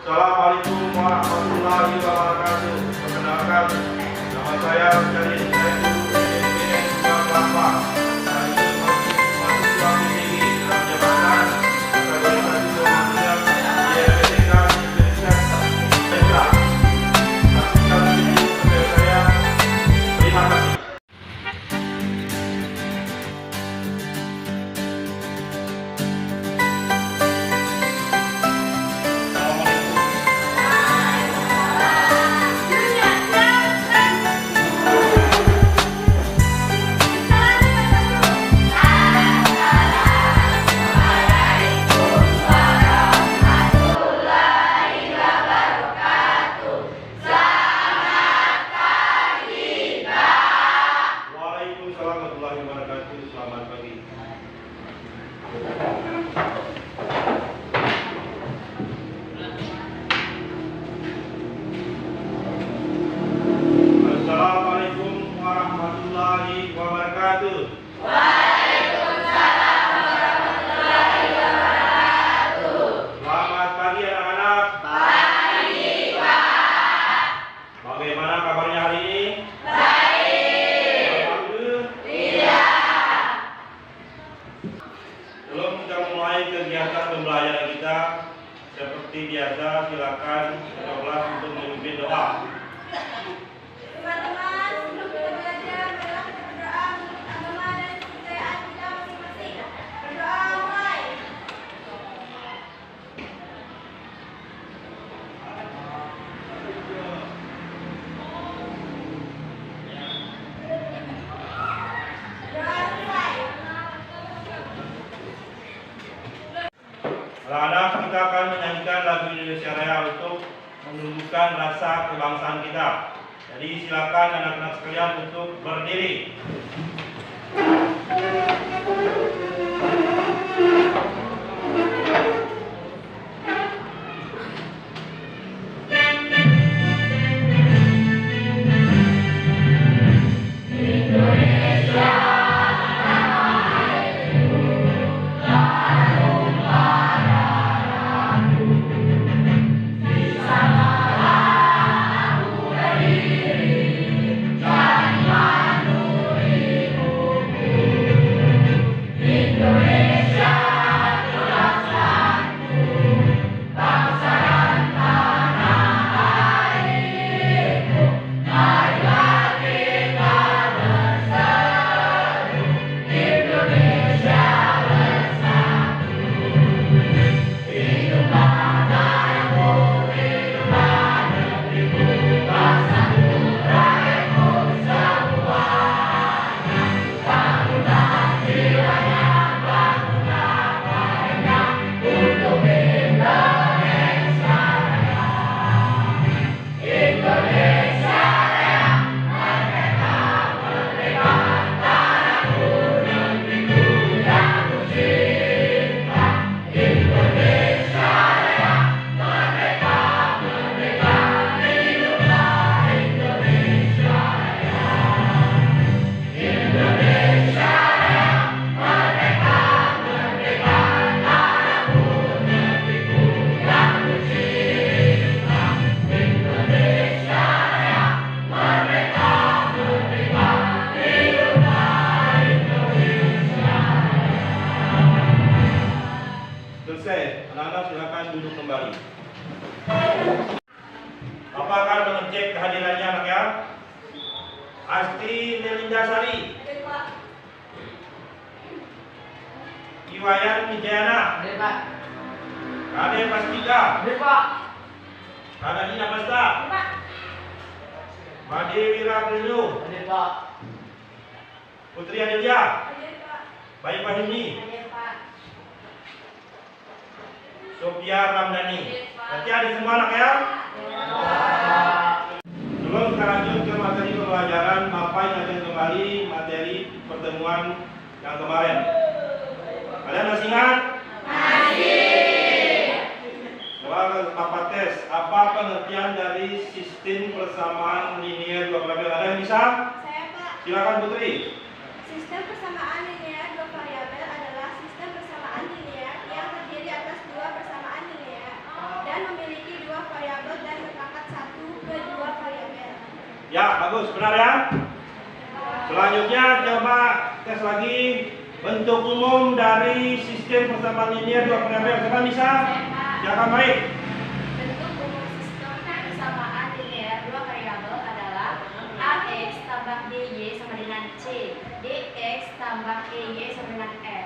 Assalamualaikum warahmatullahi wabarakatuh. Perkenalkan, nama saya Jalil Zaidul Ibn Kelapa. Saya mahasiswa tinggi dalam jabatan Akademi Mahasiswa Muhammadiyah YPTK Universitas Indonesia. Saksikan video saya. Terima kasih. Selamat pagi. Assalamualaikum warahmatullahi wabarakatuh. Waalaikumsalam warahmatullahi wabarakatuh. Selamat pagi anak-anak. Pagi, Pak. Bagaimana kabarnya hari ini? Sebelum kita mulai kegiatan pembelajaran kita, seperti biasa silakan coba untuk memimpin doa. Teman-teman, sebelum kita belajar, marilah kita berdoa menurut agama dan kepercayaan kita masing-masing. Berdoa mulai. Doa selesai. Anak-anak, kita akan menyanyikan lagu Indonesia Raya untuk menunjukkan rasa kebangsaan kita. Jadi silakan anak-anak sekalian untuk berdiri. Selesai, anak-anak silakan duduk kembali. Bapak akan mengecek kehadirannya anak ya. Asti Melinda Sari, Iwayan Wijayana, Kade Pastika, Kadadina Pasta, Made Wira Prilu, Putri Adelia, Baik Fahimi, Sophia Ramdhani. Berarti ada semua anak ya? Sebelum kita lanjut ke materi pembelajaran, Bapak ingatkan kembali materi pertemuan yang kemarin. Kalian masih ingat? Masih. Coba Bapak tes, apa pengertian dari sistem persamaan linear dua variabel? Ada yang bisa? Saya, Pak. Silakan Putri. Sistem persamaan linear dua variabel adalah sistem persamaan linear yang terdiri atas dua persamaan linear dan memiliki dua variabel dan sepakat 1 ke 2 variabel. Ya, bagus, benar ya. Selanjutnya coba tes lagi bentuk umum dari sistem persamaan linear dua variabel. Siapa bisa? Siapa baik? Bentuk umum sistem persamaan linear dua variabel adalah ax tambah dy sama dengan c, dx tambah ey sama dengan f.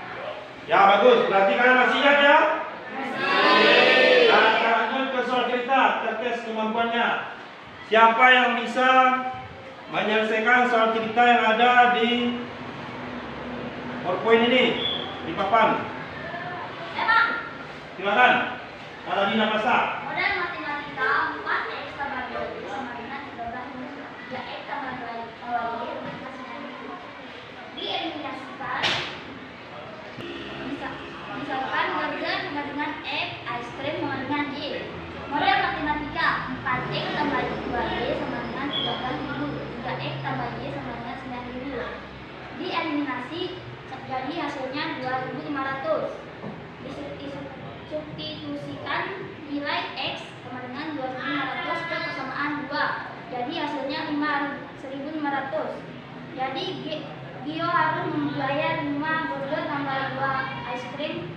Ya, bagus. Berarti kalian masih ingat ya? Nah, sekarang lanjut ke soal cerita, kita tes kemampuannya. Siapa yang bisa menyelesaikan soal cerita yang ada di PowerPoint ini, di papan? Silakan. Ada di Nafasa. Model matematika 4x tambah 2y sama dengan 13 3x tambah 2y dieliminasikan. Misalkan burger sama dengan f, ice cream sama dengan y. Model matematika 4x tambah 2y sama dengan 13.000, 3x tambah y sama dengan 9.000. Dieliminasi, jadi hasilnya 2.500. Substitusikan nilai x sama dengan 2.500 ke persamaan 2, jadi hasilnya 1.500. Jadi Gio harus membayar 5 burger tambah 2 ice cream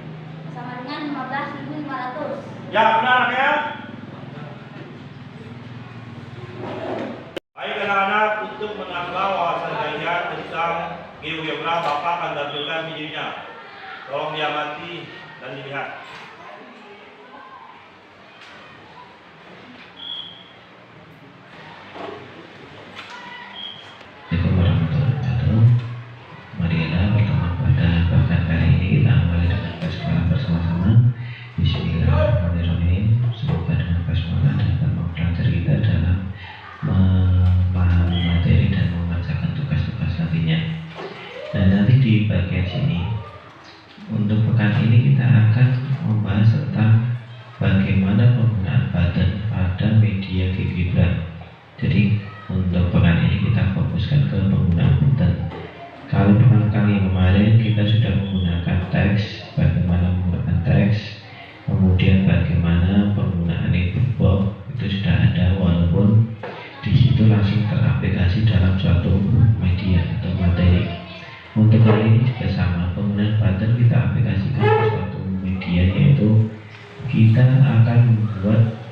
sama dengan 15.500. Ya, benar ya. Baik anak-anak, untuk menambah wawasan kalian tentang GeoGebra, Bapak akan tampilkan videonya. Tolong diamati dan dilihat. Marilah pertemuan pada bahkan kali ini kita awali dengan basmalah bersama-sama. Bismillahirrahmanirrahim. Semoga dengan basmalah dapat mempelajari kita dalam memahami materi dan mengerjakan tugas-tugas nantinya. Dan nanti di bagian sini untuk pekan ini kita akan membahas tentang bagaimana penggunaan button pada media GeoGebra. Jadi untuk pekan ini kita fokuskan ke penggunaan button. Kalau pekan kali kemarin kita sudah menggunakan teks, bagaimana menggunakan teks, kemudian bagaimana penggunaan input box itu sudah ada, walaupun di situ langsung teraplikasi dalam suatu media atau materi. Untuk kali ini juga sama, penggunaan button kita aplikasikan ke suatu media, yaitu kita akan membuat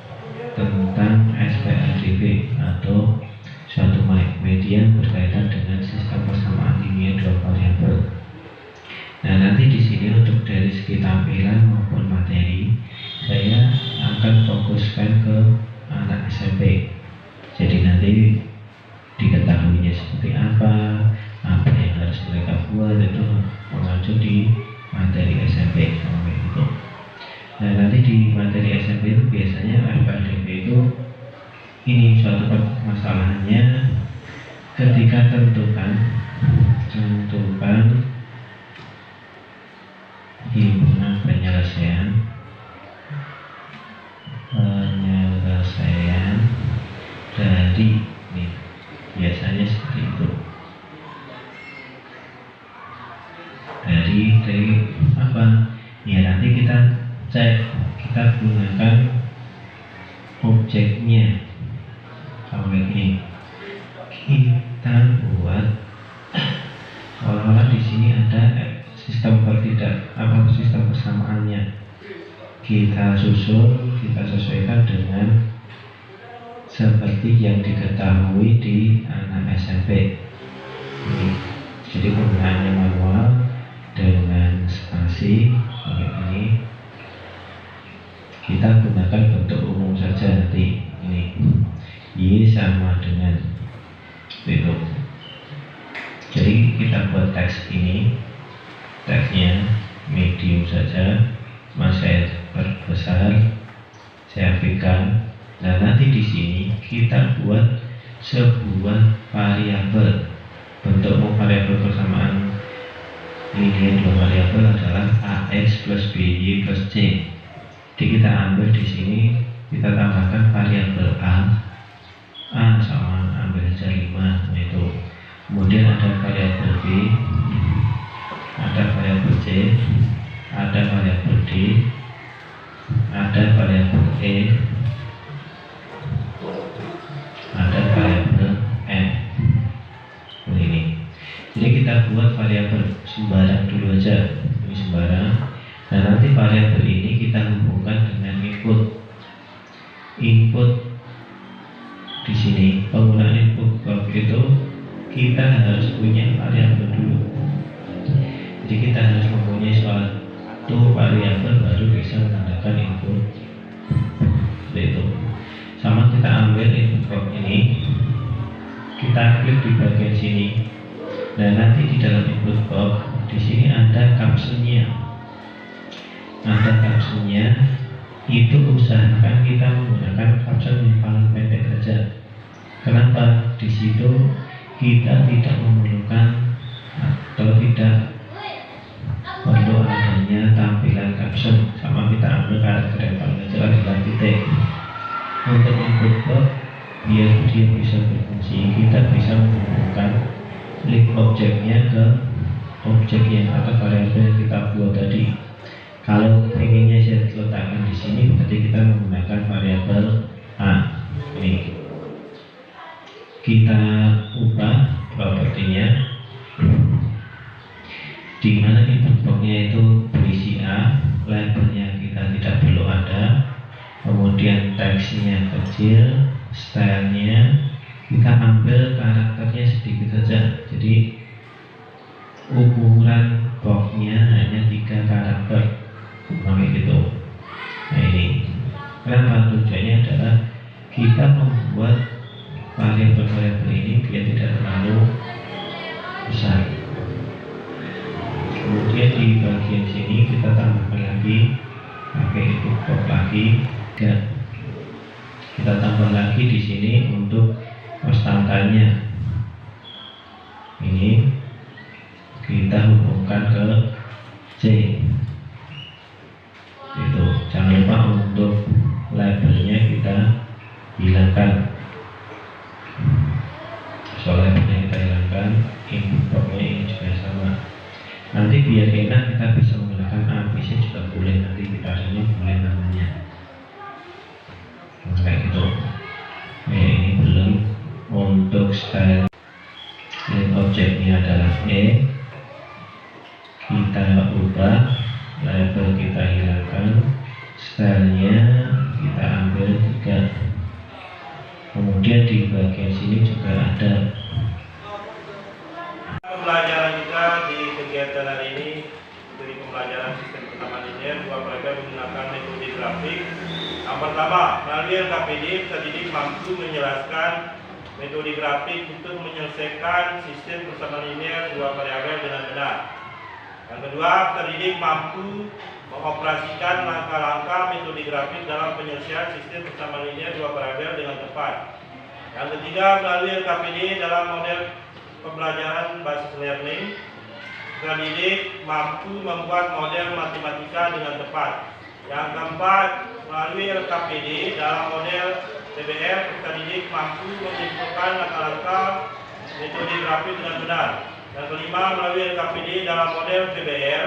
tentang SPLDB atau suatu media berkaitan dengan sistem persamaan linear dua variabel. Nah, nanti di sini untuk dari segi tampilan maupun materi, saya akan fokuskan ke anak SMP. Jadi nanti diketahuinya seperti apa yang harus mereka buat, itu mengacu di materi SMP sampai itu. Nah, nanti di materi SMP itu biasanya FLDB itu ini suatu permasalahannya ketika tentukan himpunan penyelesaian dari ini biasanya seperti itu. Dari apa? Ya nanti kita cek, kita gunakan objeknya. Kalau ini kita buat seolah-olah di sini ada sistem sistem persamaannya. Kita susun, kita sesuaikan dengan seperti yang diketahui di anak SMP. Jadi penggunaannya manual dengan spasi seperti ini. Kita gunakan bentuk umum saja nanti ini. Y sama dengan itu. Jadi kita buat teks ini, teksnya medium saja, saya perbesar, saya ambilkan. Nah nanti di sini kita buat sebuah variabel. Bentuk variabel persamaan linear dua variabel adalah ax plus by plus c. Jadi kita ambil di sini, kita tambahkan variabel A sama ambil saja 5, itu. Kemudian ada variabel B, ada variabel C, ada variabel D, ada variabel E, buat variabel sembarang dulu aja, ini sembarang. Nah nanti variabel ini kita hubungkan dengan input di sini. Penggunaan input block itu kita harus punya variabel dulu. Jadi kita harus mempunyai suatu variabel baru bisa menggunakan input. Itu sama, kita ambil input block ini, kita klik di bagian sini. Nah nanti di dalam input block di sini ada kapsulnya. Itu usahakan kita menggunakan kapsul yang paling pendek saja. Kenapa? Di situ kita tidak memerlukan atau tidak perlu adanya tampilan kapsul. Sama kita ambil karakter yang paling kecil adalah titik. Untuk input block, biar dia bisa berfungsi, kita bisa menghubungkan link objeknya ke objek yang atau variabel yang kita buat tadi. Kalau inginnya saya letakkan di sini, berarti kita menggunakan variabel A. Ini kita ubah propertinya, di mana input blocknya itu berisi A, labelnya kita tidak perlu ada, kemudian teksnya kecil, stylenya kita ambil karakternya sedikit saja. Jadi ukuran boxnya hanya 3 karakter, gitu. Nah ini kenapa? Tujuannya adalah kita membuat variabel-variabel ini biar tidak terlalu besar. Kemudian di bagian sini kita tambahkan lagi, pakai input box lagi, dan kita tambah lagi di sini untuk konstantannya. Ini kita hubungkan ke C. Itu jangan lupa untuk labelnya kita hilangkan. Soal labelnya kita hilangkan, input boxnya ini juga sama. Nanti biar enak kita bisa menggunakan ABC juga boleh, nanti kita ini boleh namanya. Kayak gitu. Ini belum. Untuk style link objeknya adalah E, kita ubah, label kita hilangkan, stylenya kita ambil 3. Kemudian di bagian sini juga ada. Pembelajaran kita di kegiatan hari ini dari pembelajaran sistem persamaan linear, dua variabel menggunakan metode grafik. Yang pertama, melalui LKPD pendidik mampu menjelaskan metode grafik untuk menyelesaikan sistem persamaan linear dua variabel dengan benar. Yang kedua, pendidik mampu mengoperasikan langkah-langkah metode grafik dalam penyelesaian sistem persamaan linear dua variabel dengan tepat. Yang ketiga, melalui LKPD dalam model pembelajaran basis learning, pendidik mampu membuat model matematika dengan tepat. Yang keempat, melalui LKPD dalam model PBR, pendidik mampu menyimpulkan langkah-langkah metode grafik dengan benar. Yang kelima, melalui LKPD dalam model PBR,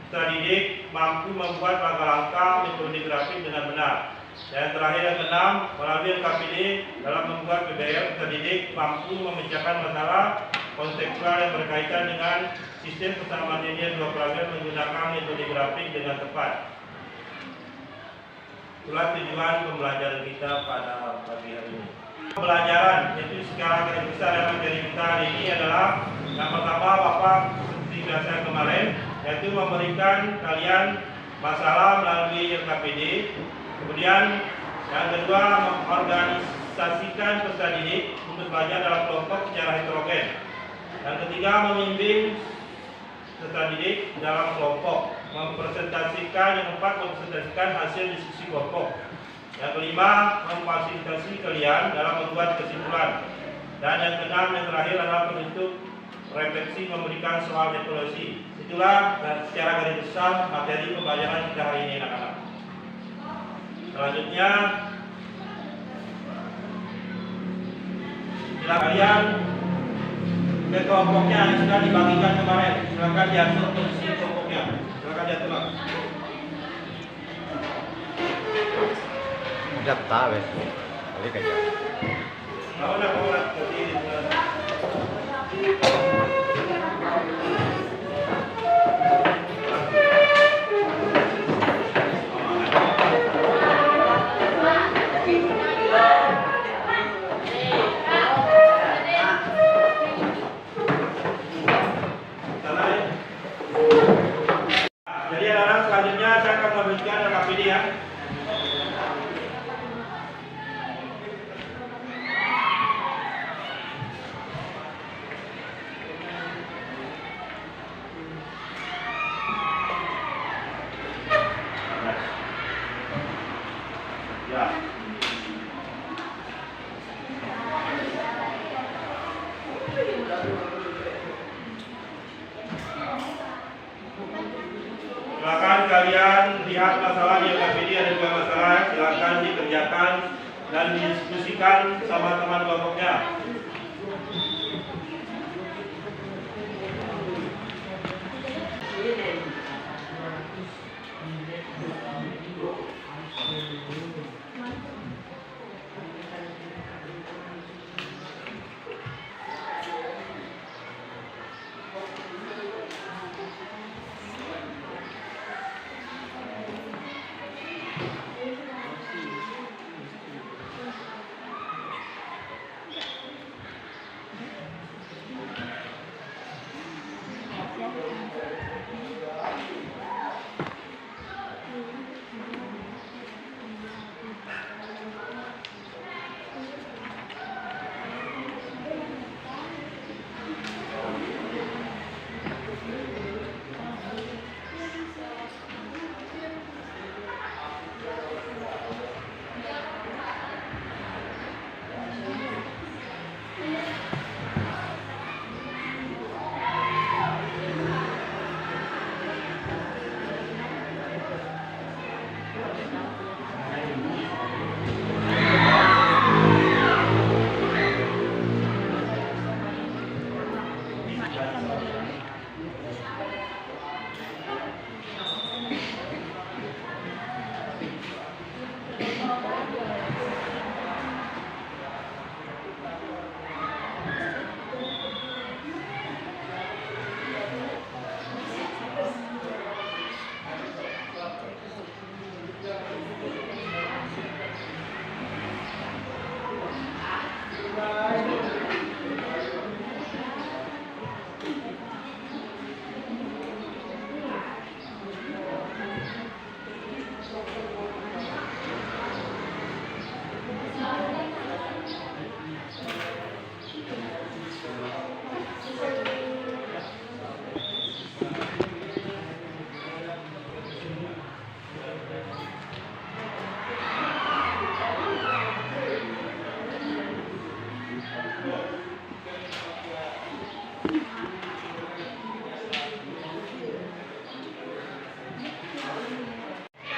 pendidik mampu membuat langkah-langkah metode grafik dengan benar. Dan terakhir yang keenam, melalui LKPD dalam membuat PBR, pendidik mampu memecahkan masalah kontekstual yang berkaitan dengan sistem persamaan linear dua variabel menggunakan metode grafik dengan tepat. Itulah tujuan pembelajaran kita pada pagi hari ini. Pembelajaran yaitu secara garis besar yang materi kita hari ini adalah yang pertama, Bapak seperti biasa kemarin, yaitu memberikan kalian masalah melalui LKPD. Kemudian yang kedua, mengorganisasikan peserta didik untuk belajar dalam kelompok secara heterogen. Yang ketiga, membimbing peserta didik dalam kelompok. Mempresentasikan, yang keempat, mempresentasikan hasil diskusi kelompok. Yang kelima, memfasilitasi kalian dalam membuat kesimpulan. Dan yang keenam, yang terakhir adalah bentuk refleksi, memberikan soal evaluasi. Itulah secara garis besar materi pembelajaran kita hari ini, anak-anak. Selanjutnya, bila kalian ke kelompoknya yang sudah dibagikan kemarin, silakan diatur posisi kelompoknya. Silakan diatur. Udah tahu ya, balik aja. Mau nak, Silakan kalian lihat masalah yang KPD, ada 2 masalah, silakan dikerjakan dan didiskusikan sama teman kelompoknya.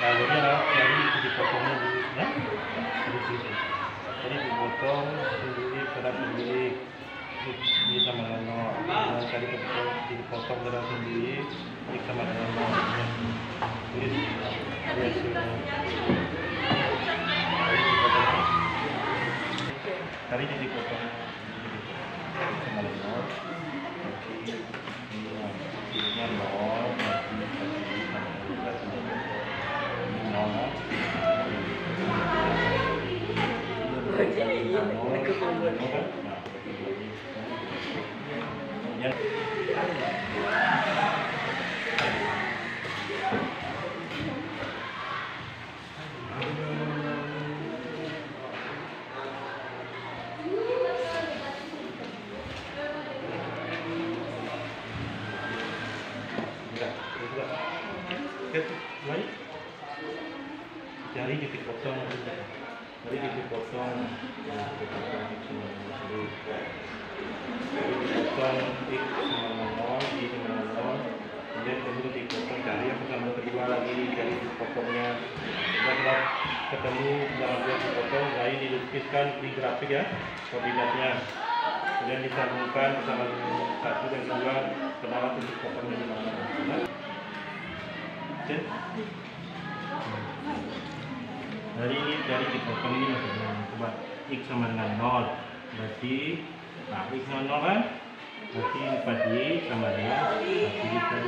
Lalunya dari dipotongnya dulu ya. Jadi dipotong sendiri, berat sendiri, ini sama dengan nol. Tadi dipotong berat sendiri, ini sama dengan nol. Ini hasilnya. Tadi dipotong sama dengan nol. Ini nol. Jari dipotong, jari dipotong, dipotong X sama nol, Y sama nol, kemudian dipotong jari yang pertama kedua lagi, jari dipotongnya, setelah ketemu dalam dia dipotong, jari dilukiskan di grafik ya, koordinatnya, kemudian disambungkan bersama 1 dan 2, kenapa titik potongnya di mana? Dari ini dari dipotong ini maksudnya coba X sama dengan 0 berarti nah X sama 0 kan berarti dibagi sama dengan berarti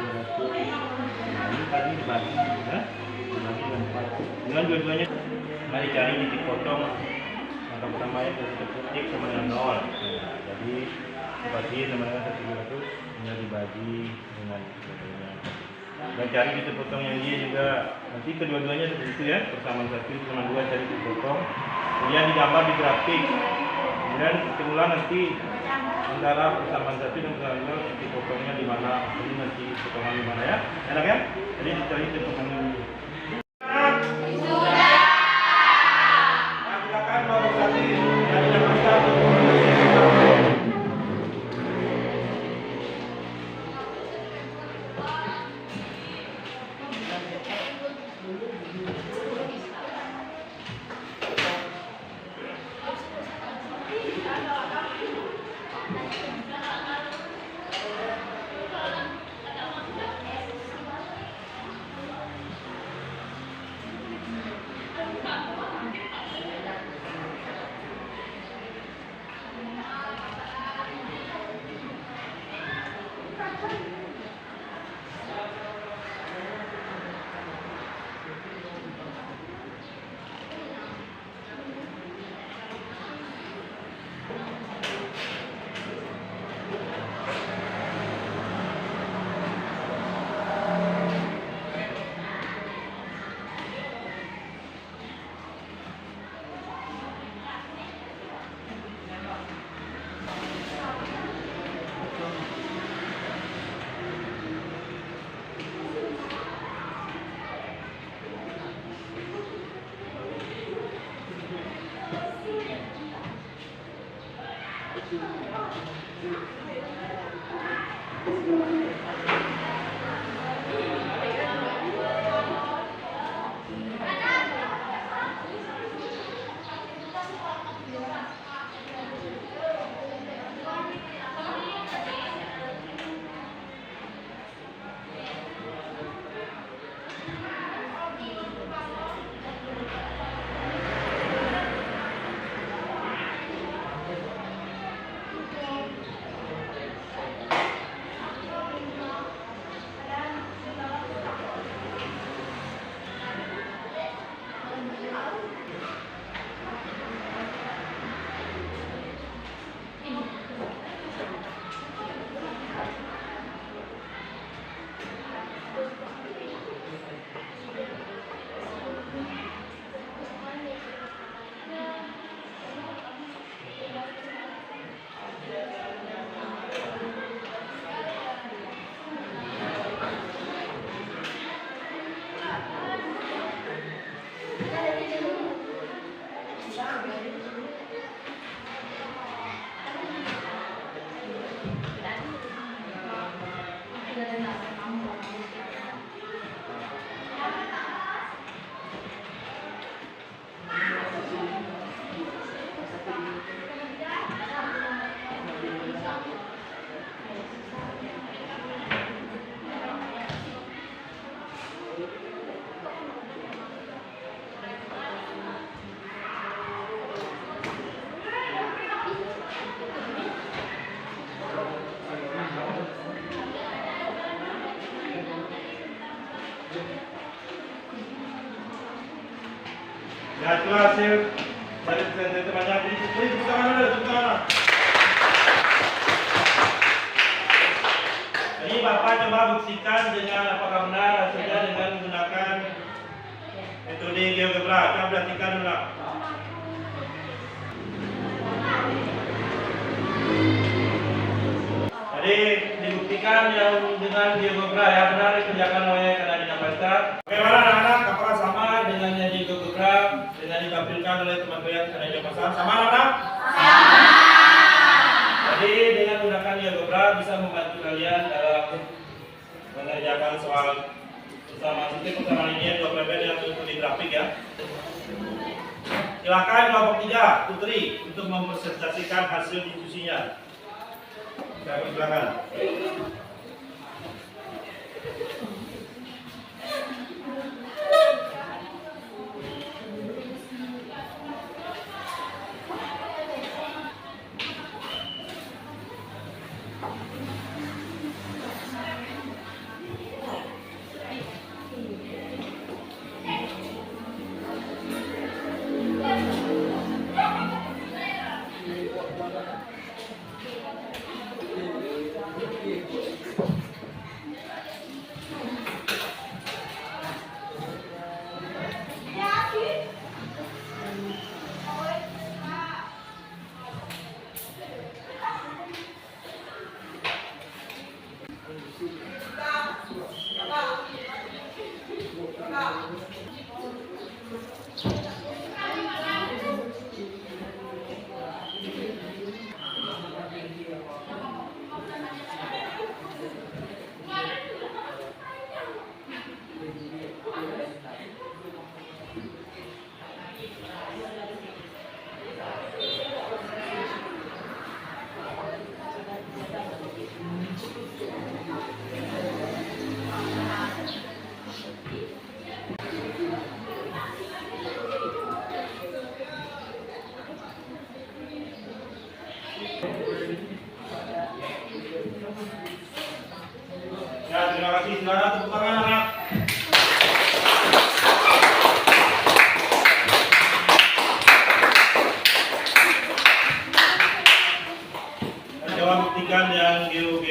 200 ini tadi dibagi ya dibagi dengan 4 dengan dua-duanya mari cari titik potong angka pertama yang disebut X sama dengan 0 nah, jadi dibagi sama dengan 1.200 tinggal dibagi dengan dan cari titik potong yang dia juga nanti kedua-duanya seperti itu ya persamaan 1 persamaan 2 cari titik potong kemudian digambar di grafik kemudian ketemulah nanti antara persamaan 1 dan persamaan 2 titik potongnya di mana ini nanti potongan di mana ya enak ya jadi dicari titik potongnya dulu. Silakan kelompok 1 dari nomor 1. Ya, itu hasil dari teman-temannya. Ini tepuk tangan dulu, tepuk tangan. Ini Bapak coba buktikan dengan apakah benar hasilnya dengan menggunakan metode GeoGebra. Kita perhatikan dulu. Jadi dibuktikan yang dengan GeoGebra ya, benar dikerjakan oleh Kanadina Pastor. Bagaimana anak-anak? Apakah sama dengan yang di GeoGebra dengan ditampilkan oleh teman kalian Kanadina Pastor? Sama anak-anak? Jadi dengan menggunakan GeoGebra bisa membantu kalian dalam mengerjakan soal bersama sistem bersama linear dua periode yang di grafik ya. Silakan kelompok 3 Putri untuk mempresentasikan hasil diskusinya. Silakan.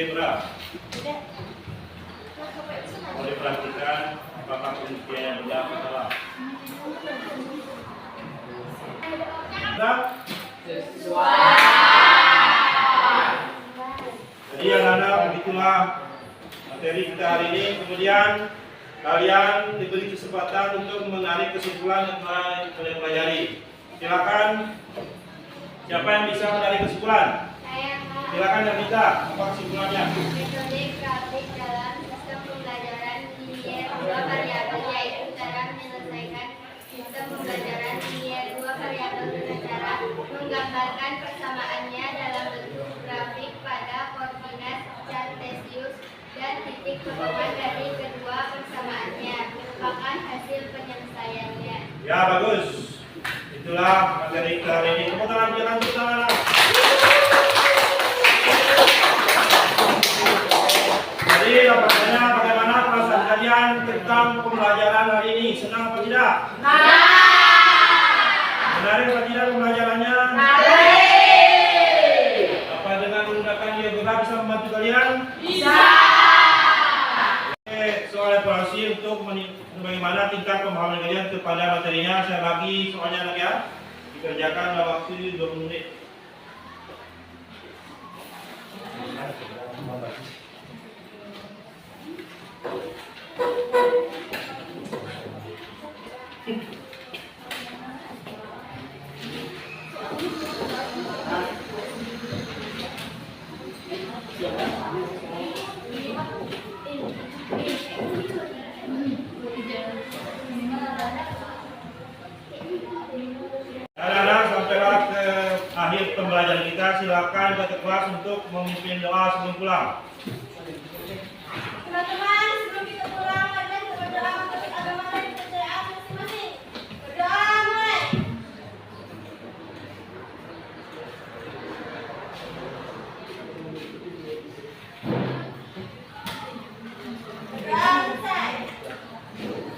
Zebra. Boleh perhatikan apakah pembuktian yang benar atau salah. Benar? Jadi anak-anak, begitulah materi kita hari ini. Kemudian kalian diberi kesempatan untuk menarik kesimpulan yang telah kalian pelajari. Silakan, siapa yang bisa menarik kesimpulan? Silakan yang bisa, apa kesimpulannya? Metode grafik dalam sistem pembelajaran linier dua variabel yaitu cara menyelesaikan sistem pembelajaran linier dua variabel dengan cara menggambarkan persamaannya dalam bentuk grafik pada koordinat Cartesius dan titik ketemuan dari kedua persamaannya merupakan hasil penyelesaiannya. Ya, bagus. Itulah materi kita hari ini. Tepuk tangan, jangan tepuk tangan. Jadi nampaknya bagaimana perasaan kalian tentang pembelajaran hari ini? Senang atau tidak? Menarik atau tidak pembelajarannya? Apa dengan menggunakan diagram bisa membantu kalian? Bisa. Oke, soal evaluasi untuk bagaimana tingkat pemahaman kalian kepada materinya. Saya bagi soalnya anak ya. Dikerjakan dalam waktu 20 menit. Anak-anak, sampailah ke akhir pembelajaran kita. Silakan ke kelas untuk memimpin doa sebelum pulang. Teman-teman, sebelum kita pulang, mari kita berdoa untuk agama dan kepercayaan masing-masing. Berdoa mulai. Berdoa selesai.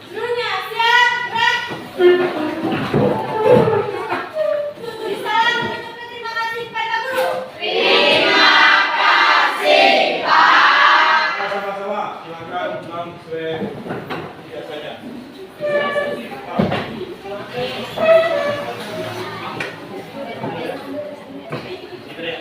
Seluruhnya siap, gerak. Salam mengucapkan terima kasih kepada guru. Sama-sama, silakan pulang sesuai biasanya. Gitu deh.